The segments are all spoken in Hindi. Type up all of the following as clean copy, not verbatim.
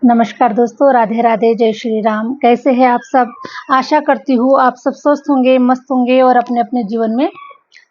नमस्कार दोस्तों, राधे राधे, जय श्री राम। कैसे हैं आप सब? आशा करती हूँ आप सब स्वस्थ होंगे, मस्त होंगे और अपने अपने जीवन में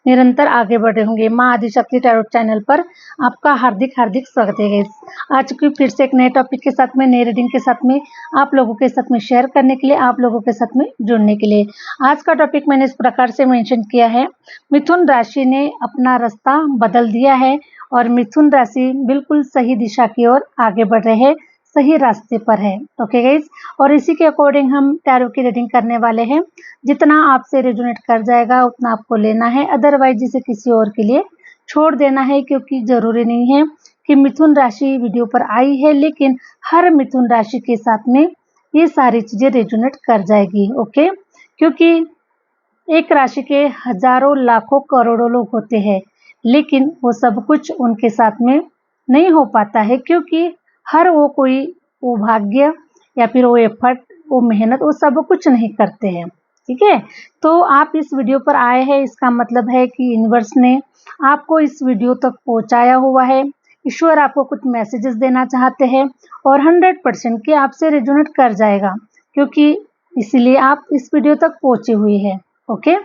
निरंतर आगे बढ़ रहे होंगे। माँ आदिशक्ति टैरोट चैनल पर आपका हार्दिक हार्दिक स्वागत है गाइस। आ चुकी हूँ फिर से एक नए टॉपिक के साथ में, नई रीडिंग के साथ में, आप लोगों के साथ में शेयर करने के लिए, आप लोगों के साथ में जुड़ने के लिए। आज का टॉपिक मैंने इस प्रकार से मेंशन किया है, मिथुन राशि ने अपना रास्ता बदल दिया है और मिथुन राशि बिल्कुल सही दिशा की ओर आगे बढ़ रहे हैं, सही रास्ते पर है। ओके गाइज, और इसी के अकॉर्डिंग हम टैरो की रीडिंग करने वाले हैं। जितना आपसे रेजोनेट कर जाएगा उतना आपको लेना है, अदरवाइज इसे किसी और के लिए छोड़ देना है, क्योंकि जरूरी नहीं है कि मिथुन राशि वीडियो पर आई है लेकिन हर मिथुन राशि के साथ में ये सारी चीजें रेजोनेट कर जाएगी। ओके, क्योंकि एक राशि के हजारों लाखों करोड़ों लोग होते हैं, लेकिन वो सब कुछ उनके साथ में नहीं हो पाता है, क्योंकि हर वो भाग्य या फिर वो एफर्ट, वो मेहनत, वो सब कुछ नहीं करते हैं। ठीक है, तो आप इस वीडियो पर आए हैं, इसका मतलब है कि यूनिवर्स ने आपको इस वीडियो तक पहुंचाया हुआ है। ईश्वर आपको कुछ मैसेजेस देना चाहते हैं और 100% कि आपसे रेजोनेट कर जाएगा, क्योंकि इसीलिए आप इस वीडियो तक पहुंची हुई है। ओके,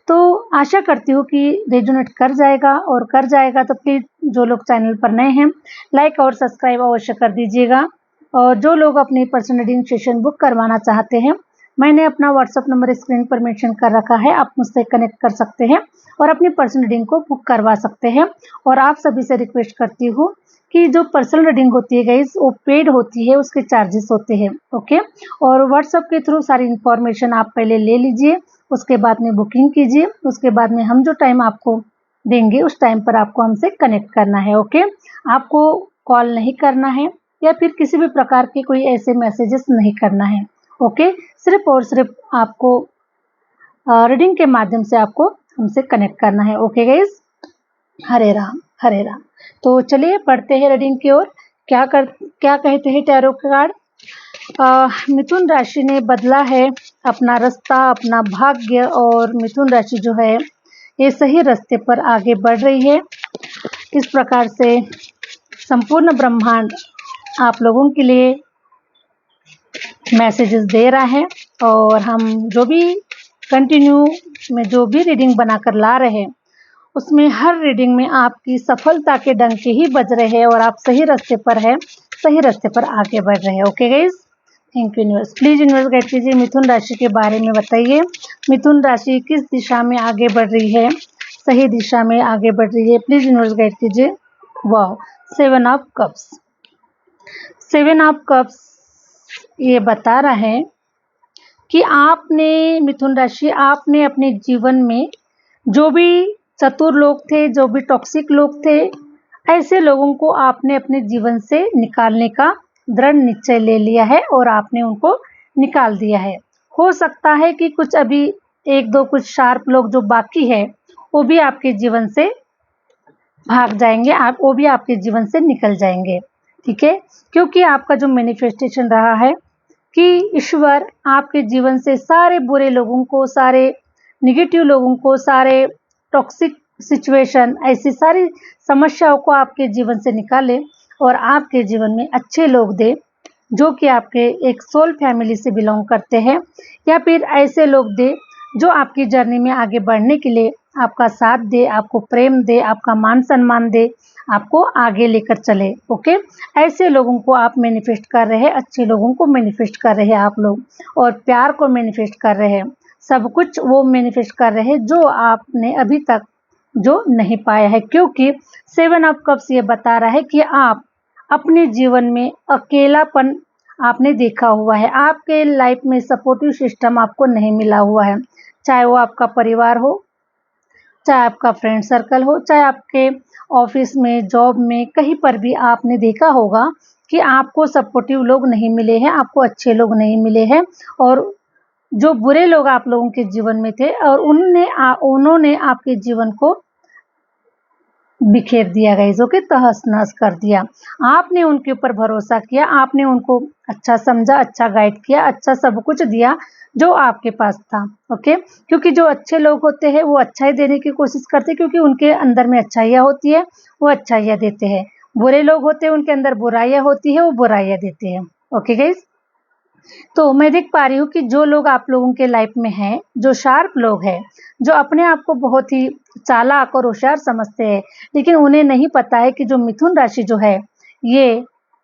तो आशा करती हूँ कि रेजोनेट कर जाएगा, और कर जाएगा तो प्लीज़ जो लोग चैनल पर नए हैं लाइक और सब्सक्राइब अवश्य कर दीजिएगा। और जो लोग अपनी पर्सनल रीडिंग सेशन बुक करवाना चाहते हैं, मैंने अपना व्हाट्सअप नंबर स्क्रीन पर मेंशन कर रखा है, आप मुझसे कनेक्ट कर सकते हैं और अपनी पर्सनल रीडिंग को बुक करवा सकते हैं। और आप सभी से रिक्वेस्ट करती हूँ कि जो पर्सनल रीडिंग होती है गाइस, वो पेड होती है, उसके चार्जेस होते हैं। ओके, और व्हाट्सएप के थ्रू सारी इन्फॉर्मेशन आप पहले ले लीजिए, उसके बाद में बुकिंग कीजिए, उसके बाद में हम जो टाइम आपको देंगे उस टाइम पर आपको हमसे कनेक्ट करना है। ओके, आपको कॉल नहीं करना है या फिर किसी भी प्रकार के कोई ऐसे मैसेजेस नहीं करना है। ओके, सिर्फ और सिर्फ आपको रीडिंग के माध्यम से आपको हमसे कनेक्ट करना है। ओके गाइज, हरे राम हरे राम। तो चलिए पढ़ते हैं रीडिंग की ओर। क्या कहते हैं टैरो कार्ड। मिथुन राशि ने बदला है अपना रास्ता, अपना भाग्य, और मिथुन राशि जो है ये सही रास्ते पर आगे बढ़ रही है। इस प्रकार से संपूर्ण ब्रह्मांड आप लोगों के लिए मैसेजेस दे रहा है, और हम जो भी कंटिन्यू में जो भी रीडिंग बनाकर ला रहे हैं, उसमें हर रीडिंग में आपकी सफलता के डंके ही बज रहे हैं और आप सही रास्ते पर है, सही रास्ते पर आगे बढ़ रहे हैं। Okay guys, thank you universe. Please universe guide कीजिए, मिथुन राशि के बारे में बताइए। मिथुन राशि किस दिशा में आगे बढ़ रही है? सही दिशा में आगे बढ़ रही है, प्लीज यूनिवर्स गाइड कीजिए। वाह, 7 ऑफ कप्स। 7 ऑफ कप्स ये बता रहा है कि आपने, मिथुन राशि, आपने अपने जीवन में जो भी चतुर लोग थे, जो भी टॉक्सिक लोग थे, ऐसे लोगों को आपने अपने जीवन से निकालने का दृढ़ निश्चय ले लिया है और आपने उनको निकाल दिया है। हो सकता है कि कुछ अभी एक दो कुछ शार्प लोग जो बाकी है वो भी आपके जीवन से भाग जाएंगे, वो भी आपके जीवन से निकल जाएंगे। ठीक है, क्योंकि आपका जो मैनिफेस्टेशन रहा है कि ईश्वर आपके जीवन से सारे बुरे लोगों को, सारे निगेटिव लोगों को, सारे टॉक्सिक सिचुएशन, ऐसी सारी समस्याओं को आपके जीवन से निकाले और आपके जीवन में अच्छे लोग दे, जो कि आपके एक सोल फैमिली से बिलोंग करते हैं, या फिर ऐसे लोग दे जो आपकी जर्नी में आगे बढ़ने के लिए आपका साथ दे, आपको प्रेम दे, आपका मान सम्मान दे, आपको आगे लेकर चले। ओके, ऐसे लोगों को आप मैनिफेस्ट कर रहे हैं, अच्छे लोगों को मैनिफेस्ट कर रहे हैं आप लोग, और प्यार को मैनिफेस्ट कर रहे हैं, सब कुछ वो मैनिफेस्ट कर रहे हैं जो आपने अभी तक जो नहीं पाया है। क्योंकि 7 ऑफ कप्स ये बता रहा है कि आप अपने जीवन में अकेलापन आपने देखा हुआ है, आपके लाइफ में सपोर्टिव सिस्टम आपको नहीं मिला हुआ है, चाहे वो आपका परिवार हो, चाहे आपका फ्रेंड सर्कल हो, चाहे आपके ऑफिस में, जॉब में, कहीं पर भी आपने देखा होगा कि आपको सपोर्टिव लोग नहीं मिले हैं, आपको अच्छे लोग नहीं मिले हैं, और जो बुरे लोग आप लोगों के जीवन में थे और उन्होंने आपके जीवन को बिखेर दिया, गाइस। ओके, तहस नहस कर दिया। आपने उनके ऊपर भरोसा किया, आपने उनको अच्छा समझा, अच्छा गाइड किया, अच्छा सब कुछ दिया जो आपके पास था। ओके, क्योंकि जो अच्छे लोग होते हैं वो अच्छाई देने की कोशिश करते हैं, क्योंकि उनके अंदर में अच्छाइयाँ होती है, वो अच्छाइयाँ देते हैं। बुरे लोग होते हैं, उनके अंदर बुराइयाँ होती है, वो बुराइयाँ देते हैं। ओके गाइस, तो मैं देख पा रही हूँ कि जो लोग आप लोगों के लाइफ में हैं, जो शार्प लोग हैं, जो अपने आप को बहुत ही चालाक और होशियार समझते हैं, लेकिन उन्हें नहीं पता है कि जो मिथुन राशि जो है, ये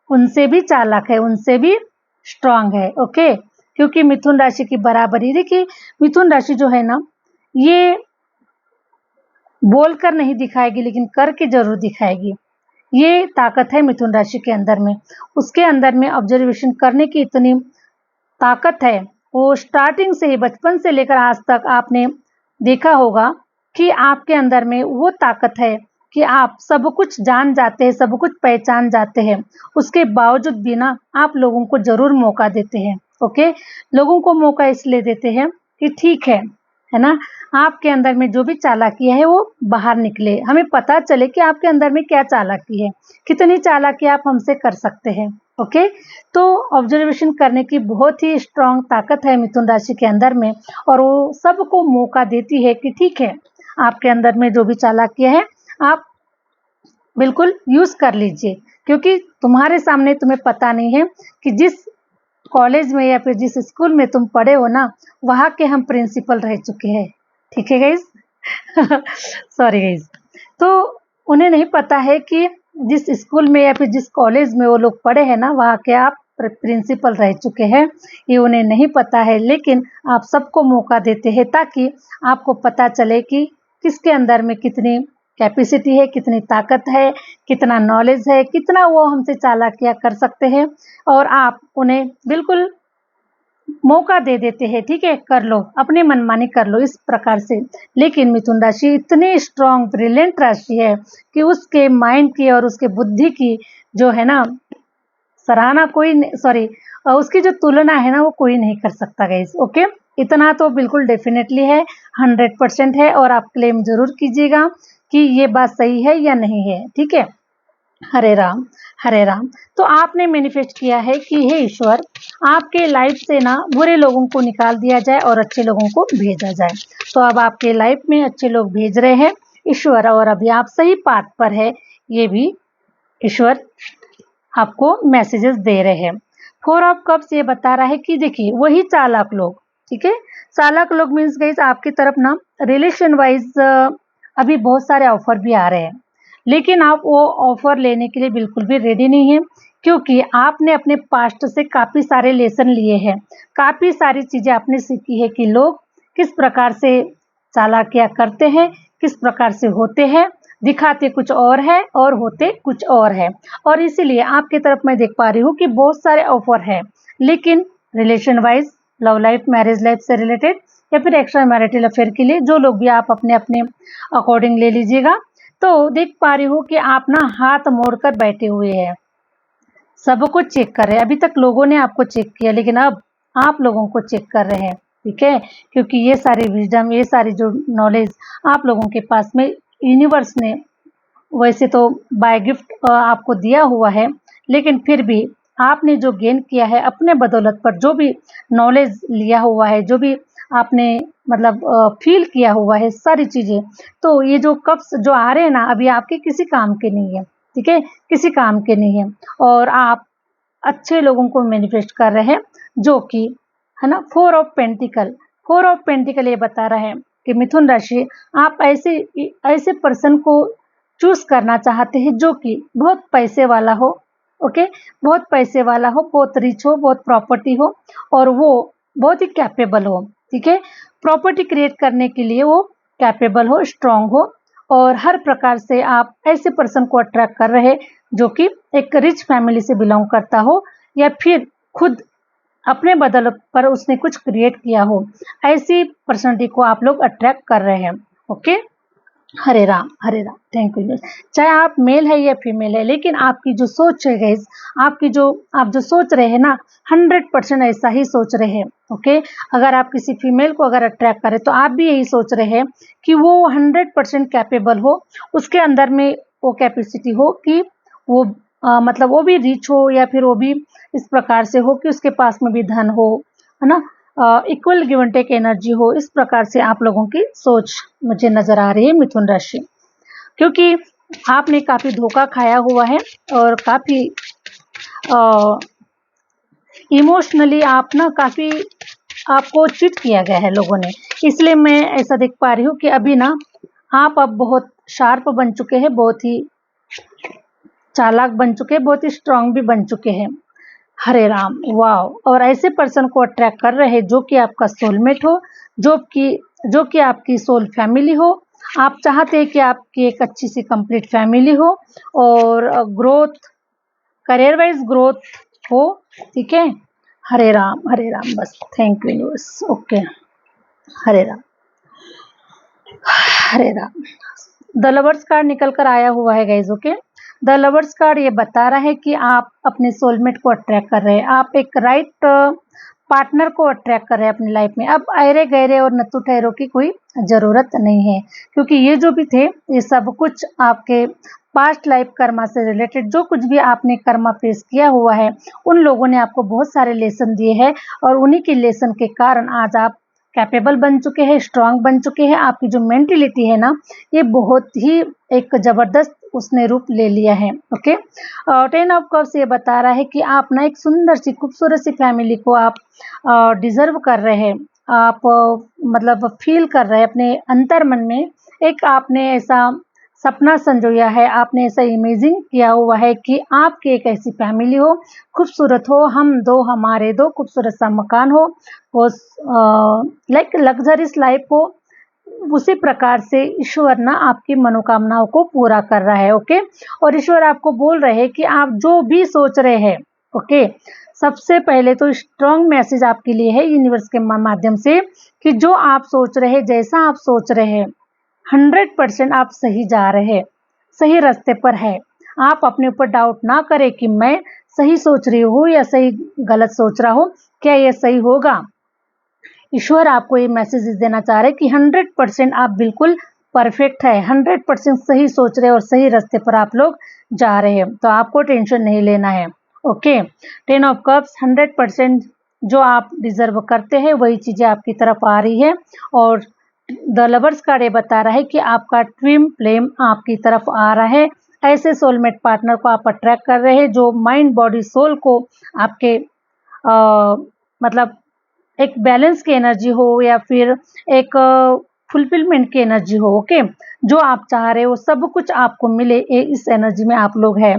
उनसे भी चालाक है, उनसे भी स्ट्रांग है। ओके, क्योंकि मिथुन राशि की बराबरी, देखिए मिथुन राशि जो है ना, ये बोलकर नहीं दिखाएगी लेकिन करके जरूर दिखाएगी। ये ताकत है मिथुन राशि के अंदर में। उसके अंदर में ऑब्जर्वेशन करने की इतनी ताकत है, वो स्टार्टिंग से ही, बचपन से लेकर आज तक आपने देखा होगा कि आपके अंदर में वो ताकत है कि आप सब कुछ जान जाते हैं, सब कुछ पहचान जाते हैं। उसके बावजूद भी ना आप लोगों को जरूर मौका देते हैं। ओके, लोगों को मौका इसलिए देते हैं कि ठीक है ना, आपके अंदर में जो भी चालाकी है वो बाहर निकले, हमें पता चले कि आपके अंदर में क्या चालाकी है, कितनी चालाकी आप हमसे कर सकते हैं। ओके, तो ऑब्जर्वेशन करने की बहुत ही स्ट्रांग ताकत है मिथुन राशि के अंदर में, और वो सबको मौका देती है कि ठीक है, आपके अंदर में जो भी चालाकियां है आप बिल्कुल यूज कर लीजिए, क्योंकि तुम्हारे सामने तुम्हें पता नहीं है कि जिस कॉलेज में या फिर जिस स्कूल में तुम पढ़े हो ना, वहाँ के हम प्रिंसिपल रह चुके हैं। ठीक है गाइज, सॉरी गाइज। तो उन्हें नहीं पता है कि जिस स्कूल में या फिर जिस कॉलेज में वो लोग पढ़े हैं ना, वहाँ के आप प्रिंसिपल रह चुके हैं। ये उन्हें नहीं पता है, लेकिन आप सबको मौका देते हैं ताकि आपको पता चले कि किसके अंदर में कितनी कैपेसिटी है, कितनी ताकत है, कितना नॉलेज है, कितना वो हमसे चालाकियाँ कर सकते हैं, और आप उन्हें बिल्कुल मौका दे देते हैं। ठीक है, कर लो, अपनी मनमानी कर लो इस प्रकार से। लेकिन मिथुन राशि इतनी स्ट्रांग ब्रिलियंट राशि है कि उसके माइंड की और उसके बुद्धि की जो है ना, सराहना कोई, सॉरी, उसकी जो तुलना है ना, वो कोई नहीं कर सकता गाइस। ओके, इतना तो बिल्कुल डेफिनेटली है, 100% है, और आप क्लेम जरूर कीजिएगा कि ये बात सही है या नहीं है। ठीक है, हरे राम हरे राम। तो आपने मैनिफेस्ट किया है कि हे ईश्वर, आपके लाइफ से ना बुरे लोगों को निकाल दिया जाए और अच्छे लोगों को भेजा जाए। तो अब आपके लाइफ में अच्छे लोग भेज रहे हैं ईश्वर, और अभी आप सही पाथ पर है, ये भी ईश्वर आपको मैसेजेस दे रहे हैं। 4 ऑफ कप्स ये बता रहा है कि देखिए वही चालाक लोग, ठीक है, चालाक लोग मीन्स गाइस आपकी तरफ ना रिलेशन वाइज अभी बहुत सारे ऑफर भी आ रहे हैं, लेकिन आप वो ऑफर लेने के लिए बिल्कुल भी रेडी नहीं है, क्योंकि आपने अपने पास्ट से काफ़ी सारे लेसन लिए हैं, काफ़ी सारी चीज़ें आपने सीखी है कि लोग किस प्रकार से चालाकियाँ करते हैं, किस प्रकार से होते हैं, दिखाते कुछ और है और होते कुछ और है। और इसीलिए आपकी तरफ मैं देख पा रही हूँ कि बहुत सारे ऑफर हैं, लेकिन relation wise, love life, marriage life से रिलेटेड, या फिर एक्स्ट्रा मैरिटल अफेयर के लिए जो लोग भी आप अपने अपने अकॉर्डिंग ले लीजिएगा। तो देख पा रही हूँ कि आप ना हाथ मोड़कर बैठे हुए हैं, सब कुछ चेक कर रहे हैं। अभी तक लोगों ने आपको चेक किया, लेकिन अब आप लोगों को चेक कर रहे हैं। ठीक है, क्योंकि ये सारी विजडम, ये सारी जो नॉलेज आप लोगों के पास में यूनिवर्स ने वैसे तो बाय गिफ्ट आपको दिया हुआ है, लेकिन फिर भी आपने जो गेन किया है अपने बदौलत पर, जो भी नॉलेज लिया हुआ है, जो भी आपने मतलब फील किया हुआ है सारी चीज़ें, तो ये जो कप्स जो आ रहे हैं ना, अभी आपके किसी काम के नहीं है। ठीक है, किसी काम के नहीं है, और आप अच्छे लोगों को मैनिफेस्ट कर रहे हैं, जो कि है ना 4 ऑफ पेंटिकल। 4 ऑफ पेंटिकल ये बता रहे हैं कि मिथुन राशि, आप ऐसे ऐसे पर्सन को चूज करना चाहते हैं जो कि बहुत पैसे वाला हो। ओके, बहुत पैसे वाला हो, बहुत रिच हो, बहुत प्रॉपर्टी हो, और वो बहुत ही कैपेबल हो। ठीक है, प्रॉपर्टी क्रिएट करने के लिए वो कैपेबल हो, स्ट्रांग हो, और हर प्रकार से आप ऐसे पर्सन को अट्रैक्ट कर रहे हैं जो कि एक रिच फैमिली से बिलोंग करता हो, या फिर खुद अपने बदल पर उसने कुछ क्रिएट किया हो, ऐसी पर्सनैलिटी को आप लोग अट्रैक्ट कर रहे हैं। Okay, Hare Ram Hare Ram, thank you. चाहे आप मेल है या फीमेल है, लेकिन आपकी जो सोच है गाइस, आपकी जो आप जो सोच रहे हैं ना, 100% ऐसा ही सोच रहे हैं। ओके, अगर आप किसी फीमेल को अगर अट्रैक्ट करें तो आप भी यही सोच रहे हैं कि वो 100% कैपेबल हो, उसके अंदर में वो कैपेसिटी हो कि वो मतलब वो भी रिच हो, या फिर वो भी इस प्रकार से हो कि उसके पास में भी धन हो, है ना, equal give and take energy हो। इस प्रकार से आप लोगों की सोच मुझे नजर आ रही है मिथुन राशि, क्योंकि आपने काफी धोखा खाया हुआ है और काफी इमोशनली आप ना काफ़ी आपको चीट किया गया है लोगों ने, इसलिए मैं ऐसा देख पा रही हूँ कि अभी ना आप अब बहुत शार्प बन चुके हैं, बहुत ही चालाक बन चुके हैं, बहुत ही स्ट्रांग भी बन चुके हैं। हरे राम, वाओ! और ऐसे पर्सन को अट्रैक्ट कर रहे हैं जो कि आपका सोलमेट हो, जो कि आपकी सोल फैमिली हो। आप चाहते हैं कि आपकी एक अच्छी सी कंप्लीट फैमिली हो और ग्रोथ, करियर वाइज ग्रोथ हो, ठीक है? हरे राम, बस thank you universe. Okay, Hare Ram, Hare Ram. The lovers card निकल कर आया हुआ है guys. Okay, the lovers card ये बता रहा है कि आप अपने सोलमेट को अट्रैक्ट कर रहे हैं, आप एक राइट पार्टनर को अट्रैक्ट कर रहे हैं अपनी लाइफ में। अब अरे गहरे और नत्थु ठहरों की कोई ज़रूरत नहीं है, क्योंकि ये जो भी थे ये सब कुछ आपके पास्ट लाइफ कर्मा से रिलेटेड, जो कुछ भी आपने कर्मा फेस किया हुआ है, उन लोगों ने आपको बहुत सारे लेसन दिए हैं और उन्हीं के लेसन के कारण आज आप कैपेबल बन चुके हैं, स्ट्रांग बन चुके हैं। आपकी जो मेंटलिटी है ना, ये बहुत ही एक ज़बरदस्त उसने रूप ले लिया है। ओके, 10 ऑफ कप्स ये बता रहा है कि आप ना एक सुंदर सी खूबसूरत सी फैमिली को आप डिजर्व कर रहे हैं। आप मतलब फील कर रहे हैं अपने अंतर मन में, एक आपने ऐसा सपना संजोया है, आपने ऐसा इमेजिन किया हुआ है कि आपकी एक ऐसी फैमिली हो, खूबसूरत हो, हम दो हमारे दो खूबसूरत सा मकान हो, वो लाइक लग्जरियस लाइफ हो। उसी प्रकार से ईश्वर ना आपकी मनोकामनाओं को पूरा कर रहा है। ओके, और ईश्वर आपको बोल रहे हैं कि आप जो भी सोच रहे हैं, ओके, सबसे पहले तो स्ट्रॉन्ग मैसेज आपके लिए है यूनिवर्स के माध्यम से कि जो आप सोच रहे हैं, जैसा आप सोच रहे हैं, 100% आप सही जा रहे हैं, सही रास्ते पर है। आप अपने ऊपर डाउट ना करें कि मैं सही सोच रही हूँ या सही गलत सोच रहा हूँ, क्या ये सही होगा। ईश्वर आपको ये मैसेज देना चाह रहे हैं कि 100% आप बिल्कुल परफेक्ट है, 100% सही सोच रहे हैं और सही रास्ते पर आप लोग जा रहे हैं, तो आपको टेंशन नहीं लेना है। ओके, 10 ऑफ कप्स, 100% जो आप डिजर्व करते हैं वही चीज़ें आपकी तरफ आ रही है। और द लवर्स कार्ड ये बता रहा है कि आपका ट्विन फ्लेम आपकी तरफ आ रहा है। ऐसे सोलमेट पार्टनर को आप अट्रैक्ट कर रहे हैं जो माइंड बॉडी सोल को आपके मतलब एक बैलेंस की एनर्जी हो या फिर एक फुलफिलमेंट की एनर्जी हो। ओके, जो आप चाह रहे हो सब कुछ आपको मिले, इस एनर्जी में आप लोग हैं।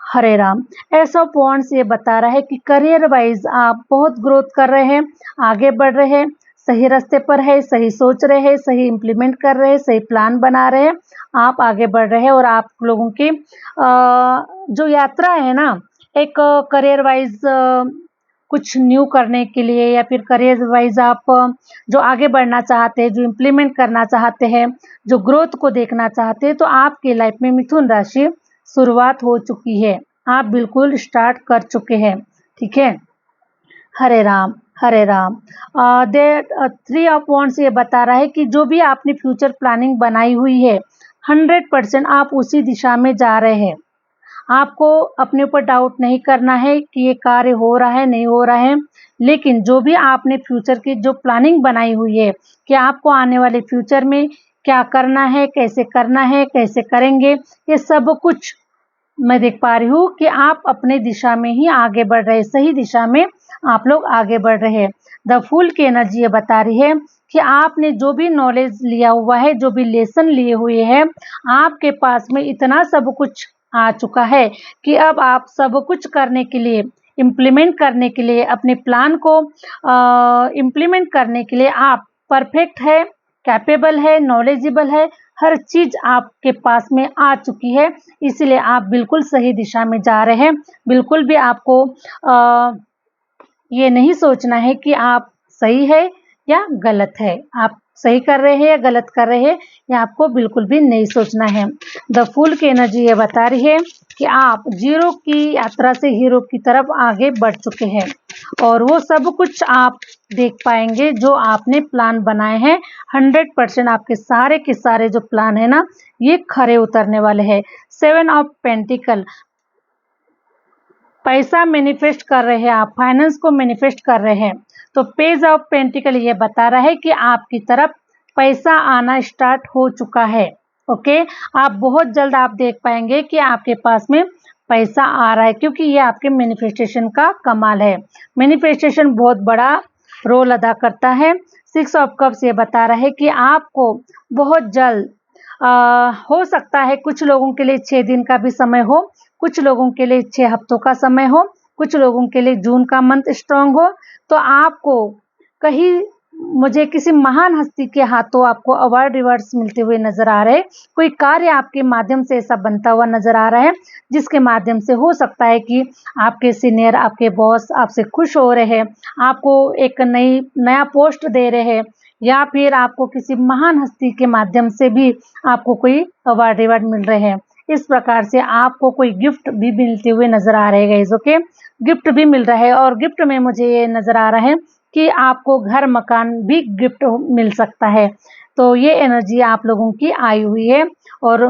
हरे राम। एस ऑफ वॉन्ड्स ये बता रहा है कि करियर वाइज आप बहुत ग्रोथ कर रहे हैं, आगे बढ़ रहे हैं, सही रास्ते पर है, सही सोच रहे हैं, सही इम्प्लीमेंट कर रहे हैं, सही प्लान बना रहे हैं, आप आगे बढ़ रहे हैं। और आप लोगों की जो यात्रा है ना, एक करियर वाइज कुछ न्यू करने के लिए या फिर करियर वाइज आप जो आगे बढ़ना चाहते हैं, जो इम्प्लीमेंट करना चाहते हैं, जो ग्रोथ को देखना चाहते हैं, तो आपकी लाइफ में मिथुन राशि शुरुआत हो चुकी है, आप बिल्कुल स्टार्ट कर चुके हैं। ठीक है, हरे राम, हरे राम। थ्री ऑफ वॉन्ड्स ये बता रहा है कि जो भी आपने फ्यूचर प्लानिंग बनाई हुई है, 100% आप उसी दिशा में जा रहे हैं। आपको अपने ऊपर डाउट नहीं करना है कि ये कार्य हो रहा है नहीं हो रहा है, लेकिन जो भी आपने फ्यूचर की जो प्लानिंग बनाई हुई है कि आपको आने वाले फ्यूचर में क्या करना है, कैसे करेंगे, ये सब कुछ मैं देख पा रही हूँ कि आप अपने दिशा में ही आगे बढ़ रहे हैं, सही दिशा में आप लोग आगे बढ़ रहे हैं। द फूल की एनर्जी ये बता रही है कि आपने जो भी नॉलेज लिया हुआ है, जो भी लेसन लिए हुए हैं, आपके पास में इतना सब कुछ आ चुका है कि अब आप सब कुछ करने के लिए, इम्प्लीमेंट करने के लिए, अपने प्लान को इम्प्लीमेंट करने के लिए आप परफेक्ट है, कैपेबल है, नॉलेजेबल है, हर चीज़ आपके पास में आ चुकी है, इसलिए आप बिल्कुल सही दिशा में जा रहे हैं। बिल्कुल भी आपको ये नहीं सोचना है कि आप सही है या गलत है, आप सही कर रहे हैं या गलत कर रहे हैं, ये आपको बिल्कुल भी नहीं सोचना है। द फूल की एनर्जी ये बता रही है कि आप जीरो की यात्रा से हीरो की तरफ आगे बढ़ चुके हैं और वो सब कुछ आप देख पाएंगे जो आपने प्लान बनाए हैं। 100% आपके सारे के सारे जो प्लान है ना, ये खरे उतरने वाले हैं। 7 ऑफ पेंटिकल, पैसा मैनिफेस्ट कर रहे हैं आप, फाइनेंस को मैनिफेस्ट कर रहे हैं, तो पेज ऑफ पेंटिकल ये बता रहा है कि आपकी तरफ पैसा आना स्टार्ट हो चुका है। ओके, आप बहुत जल्द आप देख पाएंगे कि आपके पास में पैसा आ रहा है, क्योंकि ये आपके मैनिफेस्टेशन का कमाल है। मैनिफेस्टेशन बहुत बड़ा रोल अदा करता है। 6 ऑफ कप्स ये बता रहा है कि आपको बहुत जल्द हो सकता है कुछ लोगों के लिए 6 दिन का भी समय हो, कुछ लोगों के लिए 6 हफ्तों का समय हो, कुछ लोगों के लिए जून का मंथ स्ट्रांग हो, तो आपको कहीं मुझे किसी महान हस्ती के हाथों आपको अवार्ड रिवार्ड्स मिलते हुए नजर आ रहे हैं। कोई कार्य आपके माध्यम से ऐसा बनता हुआ नजर आ रहा है जिसके माध्यम से हो सकता है कि आपके सीनियर, आपके बॉस आपसे खुश हो रहे हैं, आपको एक नया पोस्ट दे रहे हैं, या फिर आपको किसी महान हस्ती के माध्यम से भी आपको कोई अवार्ड रिवार्ड मिल रहे हैं। इस प्रकार से आपको कोई गिफ्ट भी मिलते हुए नजर आ रहे हैं गाइस। ओके, गिफ्ट भी मिल रहा है, और गिफ्ट में मुझे ये नजर आ रहा है कि आपको घर मकान भी गिफ्ट मिल सकता है। तो ये एनर्जी आप लोगों की आई हुई है। और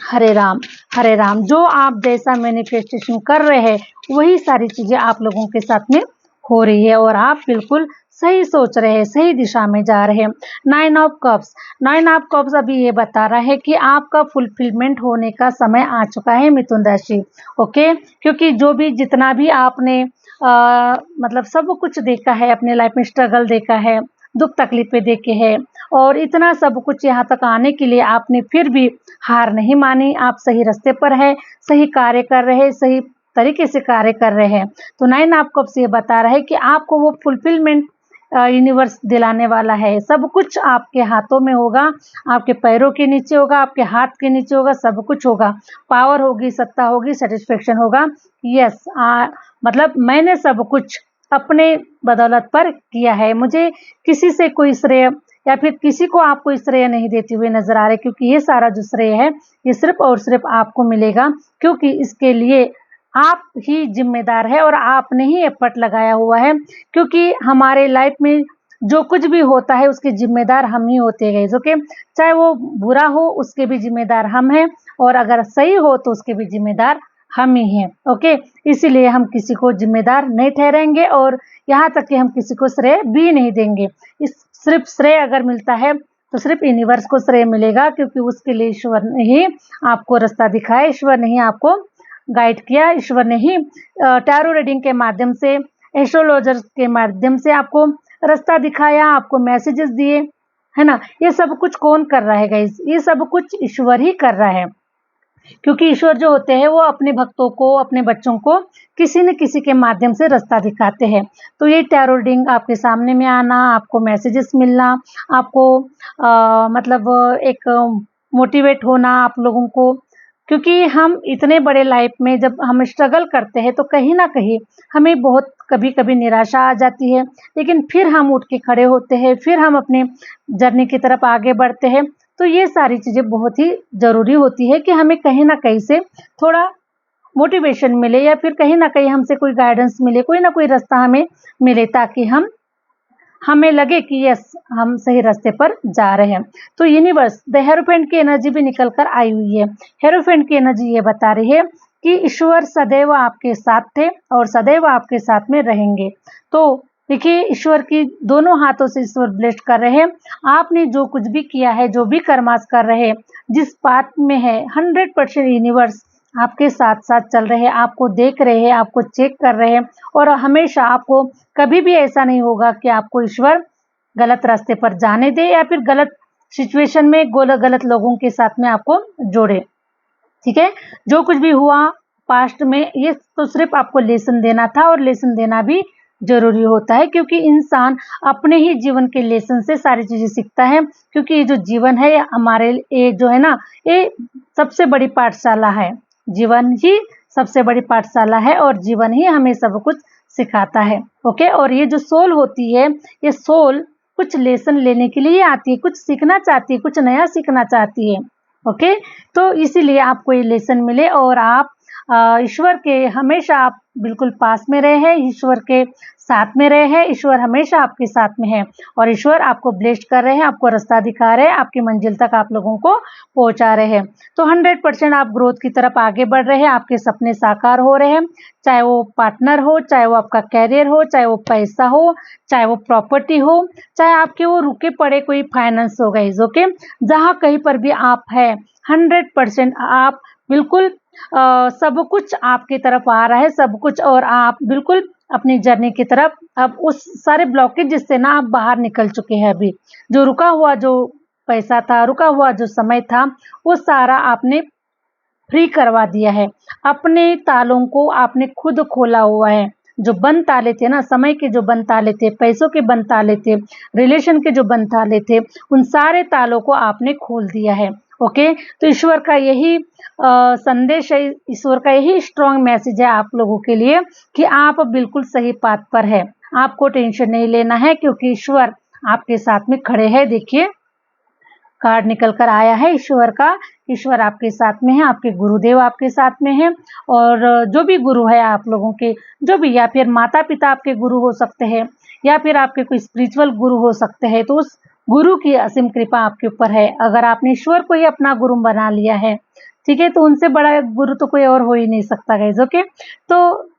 हरे राम, हरे राम, जो आप जैसा मैनिफेस्टेशन कर रहे हैं वही सारी चीजें आप लोगों के साथ में हो रही है, और आप बिल्कुल सही सोच रहे हैं, सही दिशा में जा रहे हैं। 9 ऑफ कप्स, 9 ऑफ कप्स अभी ये बता रहा है कि आपका फुलफिलमेंट होने का समय आ चुका है मिथुन राशि। ओके, क्योंकि जो भी जितना भी आपने मतलब सब कुछ देखा है अपने लाइफ में, स्ट्रगल देखा है, दुख तकलीफें देखे हैं, और इतना सब कुछ यहाँ तक आने के लिए आपने फिर भी हार नहीं मानी। आप सही रास्ते पर है, सही कार्य कर रहे हैं, सही तरीके से कार्य कर रहे हैं। तो 9 ऑफ कप्स ये बता रहा है कि आपको वो फुलफिलमेंट यूनिवर्स दिलाने वाला है। सब कुछ आपके हाथों में होगा, आपके पैरों के नीचे होगा, आपके हाथ के नीचे होगा, सब कुछ होगा। पावर होगी, सत्ता होगी, सेटिस्फेक्शन होगा। यस, मतलब मैंने सब कुछ अपने बदौलत पर किया है, मुझे किसी से कोई श्रेय या फिर किसी को आप कोई श्रेय नहीं देते हुए नजर आ रहे, क्योंकि ये सारा जो श्रेय है ये सिर्फ और सिर्फ आपको मिलेगा, क्योंकि इसके लिए आप ही जिम्मेदार है और आपने ही एफर्ट लगाया हुआ है। क्योंकि हमारे लाइफ में जो कुछ भी होता है उसके जिम्मेदार हम ही होते गए। ओके, चाहे वो बुरा हो उसके भी जिम्मेदार हम हैं, और अगर सही हो तो उसके भी जिम्मेदार हम ही हैं। ओके, इसीलिए हम किसी को जिम्मेदार नहीं ठहरेंगे, और यहाँ तक कि हम किसी को श्रेय भी नहीं देंगे। इस सिर्फ श्रेय अगर मिलता है तो सिर्फ यूनिवर्स को श्रेय मिलेगा, क्योंकि उसके लिए ईश्वर ने ही आपको रास्ता दिखाया, ईश्वर ने ही आपको गाइड किया, ईश्वर ने ही टैरो रीडिंग के माध्यम से, एस्ट्रोलॉजर के माध्यम से आपको रास्ता दिखाया, आपको मैसेजेस दिए, है ना। ये सब कुछ कौन कर रहा है गाइस? ये सब कुछ ईश्वर ही कर रहा है, क्योंकि ईश्वर जो होते हैं वो अपने भक्तों को, अपने बच्चों को किसी न किसी के माध्यम से रास्ता दिखाते हैं। तो ये टैरो रीडिंग आपके सामने में आना, आपको मैसेजेस मिलना, आपको मतलब एक मोटिवेट होना आप लोगों को, क्योंकि हम इतने बड़े लाइफ में जब हम स्ट्रगल करते हैं तो कहीं ना कहीं हमें बहुत कभी कभी निराशा आ जाती है, लेकिन फिर हम उठ के खड़े होते हैं, फिर हम अपने जर्नी की तरफ आगे बढ़ते हैं। तो ये सारी चीज़ें बहुत ही ज़रूरी होती है कि हमें कहीं ना कहीं से थोड़ा मोटिवेशन मिले, या फिर कहीं ना कहीं हमसे कोई गाइडेंस मिले, कोई ना कोई रास्ता हमें मिले, ताकि हमें लगे कि यस, हम सही रास्ते पर जा रहे हैं। तो यूनिवर्स, द हेरोफेंट की एनर्जी भी निकल कर आई हुई है। हेरोफेंट की एनर्जी ये बता रही है कि ईश्वर सदैव आपके साथ थे और सदैव आपके साथ में रहेंगे। तो देखिए, ईश्वर की दोनों हाथों से ईश्वर ब्लेस्ड कर रहे हैं। आपने जो कुछ भी किया है, जो भी कर्मास कर रहे हैं, जिस पाथ में है, 100% यूनिवर्स आपके साथ साथ चल रहे हैं, आपको देख रहे हैं, आपको चेक कर रहे हैं, और हमेशा आपको कभी भी ऐसा नहीं होगा कि आपको ईश्वर गलत रास्ते पर जाने दे, या फिर गलत सिचुएशन में गलत लोगों के साथ में आपको जोड़े। ठीक है, जो कुछ भी हुआ पास्ट में, ये तो सिर्फ आपको लेसन देना था, और लेसन देना भी जरूरी होता है, क्योंकि इंसान अपने ही जीवन के लेसन से सारी चीजें सीखता है। क्योंकि ये जो जीवन है हमारे, ये जो है ना, ये सबसे बड़ी पाठशाला है। जीवन ही सबसे बड़ी पाठशाला है, और जीवन ही हमें सब कुछ सिखाता है। ओके, और ये जो सोल होती है, ये सोल कुछ लेसन लेने के लिए आती है, कुछ सीखना चाहती है, कुछ नया सीखना चाहती है। ओके, तो इसीलिए आपको ये लेसन मिले, और आप ईश्वर के हमेशा आप बिल्कुल पास में रहे हैं, ईश्वर के साथ में रहे हैं, ईश्वर हमेशा आपके साथ में है, और ईश्वर आपको ब्लेस्ड कर रहे हैं, आपको रास्ता दिखा रहे हैं, आपकी मंजिल तक आप लोगों को पहुंचा रहे हैं। तो 100% आप ग्रोथ की तरफ आगे बढ़ रहे हैं, आपके सपने साकार हो रहे हैं, चाहे वो पार्टनर हो, चाहे वो आपका कैरियर हो, चाहे वो पैसा हो, चाहे वो प्रॉपर्टी हो, चाहे आपके वो रुके पड़े कोई फाइनेंस हो गई। ओके, जहाँ कहीं पर भी आप है, 100% आप बिल्कुल सब कुछ आपकी तरफ आ रहा है, सब कुछ, और आप बिल्कुल अपनी जर्नी की तरफ अब उस सारे ब्लॉकेज से ना आप बाहर निकल चुके हैं। अभी जो रुका हुआ जो पैसा था, रुका हुआ जो समय था, वो सारा आपने फ्री करवा दिया है। अपने तालों को आपने खुद खोला हुआ है। जो बंद ताले थे ना, समय के जो बंद ताले थे, पैसों के बंद ताले थे, रिलेशन के जो बंद ताले थे, उन सारे तालों को आपने खोल दिया है। ओके, तो ईश्वर का यही संदेश है, ईश्वर का यही स्ट्रॉन्ग मैसेज है आप लोगों के लिए कि आप बिल्कुल सही पाथ पर है। आपको टेंशन नहीं लेना है, क्योंकि ईश्वर आपके साथ में खड़े हैं। देखिए, कार्ड निकल कर आया है ईश्वर का। ईश्वर आपके साथ में है, आपके गुरुदेव आपके साथ में है, और जो भी गुरु है आप लोगों के, जो भी, या फिर माता पिता आपके गुरु हो सकते हैं, या फिर आपके कोई स्पिरिचुअल गुरु हो सकते हैं, तो उस गुरु की असीम कृपा आपके ऊपर है। अगर आपने ईश्वर को ही अपना गुरु बना लिया है, ठीक है, तो उनसे बड़ा गुरु तो कोई और हो ही नहीं सकता गाइस। ओके, तो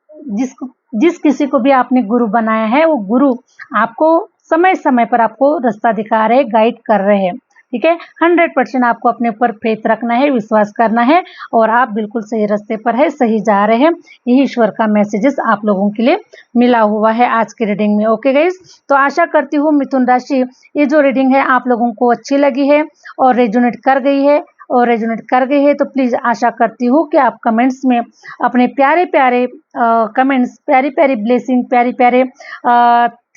जिस किसी को भी आपने गुरु बनाया है, वो गुरु आपको समय समय पर आपको रास्ता दिखा रहे, गाइड कर रहे हैं। ठीक है, 100% आपको अपने ऊपर फेथ रखना है, विश्वास करना है, और आप बिल्कुल सही रास्ते पर है, सही जा रहे हैं। यही ईश्वर का मैसेजेस आप लोगों के लिए मिला हुआ है आज की रीडिंग में। ओके गाइस, तो आशा करती हूँ मिथुन राशि, ये जो रीडिंग है आप लोगों को अच्छी लगी है और रेजोनेट कर गई है, और रेजोनेट कर गई है तो प्लीज़ आशा करती हूँ कि आप कमेंट्स में अपने प्यारे प्यारे कमेंट्स, प्यारी प्यारी ब्लेसिंग, प्यारी प्यारे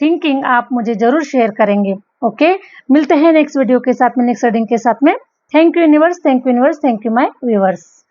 थिंकिंग आप मुझे ज़रूर शेयर करेंगे। ओके, मिलते हैं नेक्स्ट वीडियो के साथ में, नेक्स्ट रीडिंग के साथ में। Thank you universe, thank you universe, thank you my viewers.